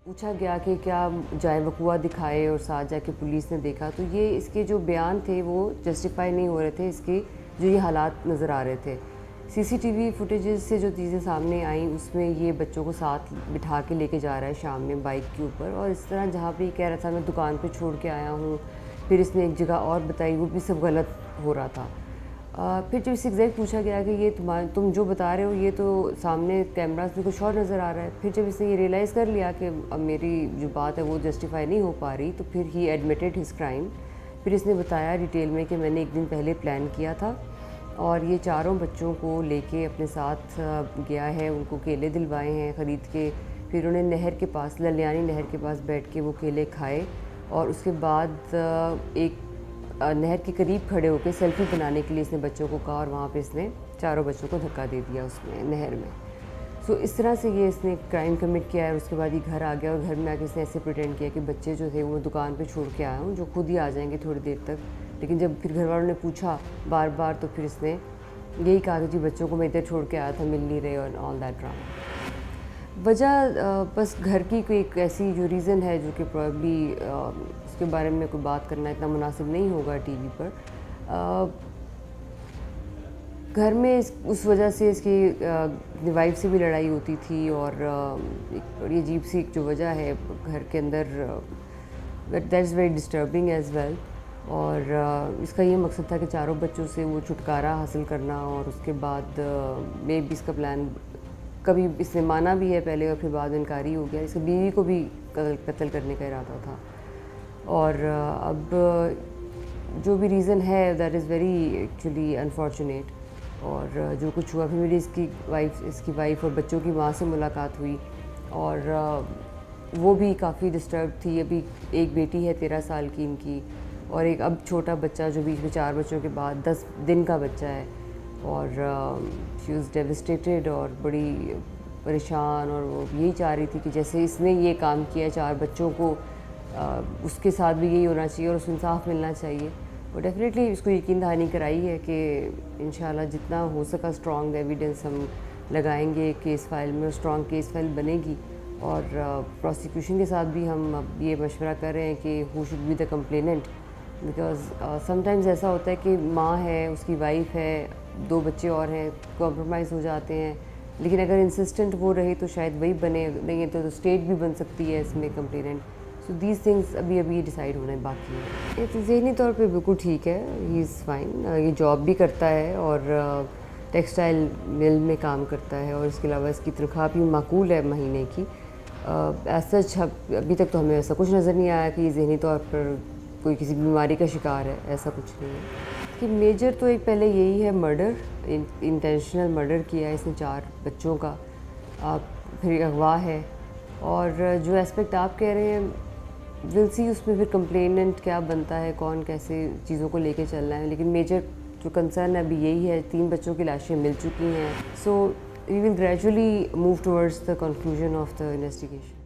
پوچھا گیا کہ کیا جائے وقوع دکھائے اور ساتھ جا کے پولیس نے دیکھا، تو یہ اس کے جو بیان تھے وہ جسٹیفائی نہیں ہو رہے تھے، اس کے جو یہ حالات نظر آ رہے تھے۔ سی سی ٹی وی فوٹیجز سے جو چیزیں سامنے آئیں اس میں یہ بچوں کو ساتھ بٹھا کے لے کے جا رہا ہے شام میں بائک کے اوپر، اور اس طرح جہاں پہ یہ کہہ رہا تھا میں دکان پہ چھوڑ کے آیا ہوں، پھر اس نے ایک جگہ اور بتائی، وہ بھی سب غلط ہو رہا تھا۔ پھر جب اس سے ایگزیکٹ پوچھا گیا کہ یہ تم جو بتا رہے ہو یہ تو سامنے کیمراز میں کچھ اور نظر آ رہا ہے، پھر جب اس نے یہ ریئلائز کر لیا کہ اب میری جو بات ہے وہ جسٹیفائی نہیں ہو پا رہی، تو پھر ہی ایڈمیٹڈ ہز کرائم۔ پھر اس نے بتایا ڈیٹیل میں کہ میں نے ایک دن پہلے پلان کیا تھا اور یہ چاروں بچوں کو لے کے اپنے ساتھ گیا ہے، ان کو کیلے دلوائے ہیں خرید کے، پھر انہیں نہر کے پاس للیانی نہر کے پاس بیٹھ کے وہ کیلے کھائے، اور اس کے بعد ایک نہر کے قریب کھڑے ہو کے سیلفی بنانے کے لیے اس نے بچوں کو کہا، اور وہاں پہ اس نے چاروں بچوں کو دھکا دے دیا اس میں نہر میں۔ سو اس طرح سے یہ اس نے کرائم کمٹ کیا ہے، اور اس کے بعد یہ گھر آ گیا، اور گھر میں آ کے اس نے ایسے پریٹینڈ کیا کہ بچے جو تھے وہ دکان پہ چھوڑ کے آیا ہوں، جو خود ہی آ جائیں گے تھوڑی دیر تک، لیکن جب پھر گھر والوں نے پوچھا بار بار تو پھر اس نے یہی کہا کہ جی بچوں کو میں ادھر چھوڑ کے آیا تھا، مل نہیں رہے، اور آل دیٹ ڈرامہ۔ وجہ بس گھر کی کوئی ایک ایسی جو ریزن ہے جو کہ پرابلی اس کے بارے میں کوئی بات کرنا اتنا مناسب نہیں ہوگا ٹی وی پر۔ گھر میں اس وجہ سے اس کی وائف سے بھی لڑائی ہوتی تھی، اور ایک بڑی عجیب سی جو وجہ ہے گھر کے اندر، that is very disturbing as well, اور اس کا یہ مقصد تھا کہ چاروں بچوں سے وہ چھٹکارا حاصل کرنا، اور اس کے بعد میں بھی اس کا پلان کبھی اس نے مانا بھی ہے پہلے، اور پھر بعد میں انکاری ہو گیا، اس کی بیوی کو بھی قتل کرنے کا ارادہ تھا، اور اب جو بھی ریزن ہے that is very actually unfortunate, اور جو کچھ ہوا پھر میری اس کی وائف اور بچوں کی ماں سے ملاقات ہوئی، اور وہ بھی کافی ڈسٹرب تھی۔ ابھی ایک بیٹی ہے 13 سال کی ان کی، اور ایک اب چھوٹا بچہ جو بیچ میں 4 بچوں کے بعد 10 دن کا بچہ ہے، اور شی واز ڈیوسٹیٹڈ اور بڑی پریشان، اور وہ یہی چاہ رہی تھی کہ جیسے اس نے یہ کام کیا 4 بچوں کو اس کے ساتھ بھی یہی ہونا چاہیے اور اس کو انصاف ملنا چاہیے، اور ڈیفینیٹلی اس کو یقین دہانی کرائی ہے کہ انشاءاللہ جتنا ہو سکا اسٹرانگ ایویڈنس ہم لگائیں گے کیس فائل میں، اسٹرانگ کیس فائل بنے گی، اور پروسیکیوشن کے ساتھ بھی ہم اب یہ مشورہ کر رہے ہیں کہ who should be the complainant, because sometimes ایسا ہوتا ہے کہ ماں ہے، اس کی وائف ہے، 2 بچے اور ہیں، کمپرومائز ہو جاتے ہیں، لیکن اگر انسسٹنٹ وہ رہے تو شاید وہی بنے، نہیں تو اسٹیٹ بھی بن سکتی ہے اس میں کمپلیننٹ۔ سو دیز تھنگس ابھی ڈیسائیڈ ہونا باقی ہے۔ یہ ذہنی طور پہ بالکل ٹھیک ہے، ہی از فائن، یہ جاب بھی کرتا ہے اور ٹیکسٹائل مل میں کام کرتا ہے، اور اس کے علاوہ اس کی تنخواہ بھی معقول ہے مہینے کی۔ ایز سچ ابھی تک تو ہمیں ایسا کچھ نظر نہیں آیا کہ یہ ذہنی طور پر کوئی کسی بیماری کا شکار ہے، ایسا کچھ نہیں ہے۔ کہ میجر تو ایک پہلے یہی ہے مرڈر، انٹینشنل مرڈر کیا ہے اس نے 4 بچوں کا، پھر اغوا ہے، اور جو اسپیکٹ آپ کہہ رہے ہیں ول سی اس میں پھر کمپلیننٹ کیا بنتا ہے، کون کیسے چیزوں کو لے کے چل رہا ہے، لیکن میجر جو کنسرن ہے ابھی یہی ہے، 3 بچوں کی لاشیں مل چکی ہیں، so we will gradually move towards the conclusion of the investigation.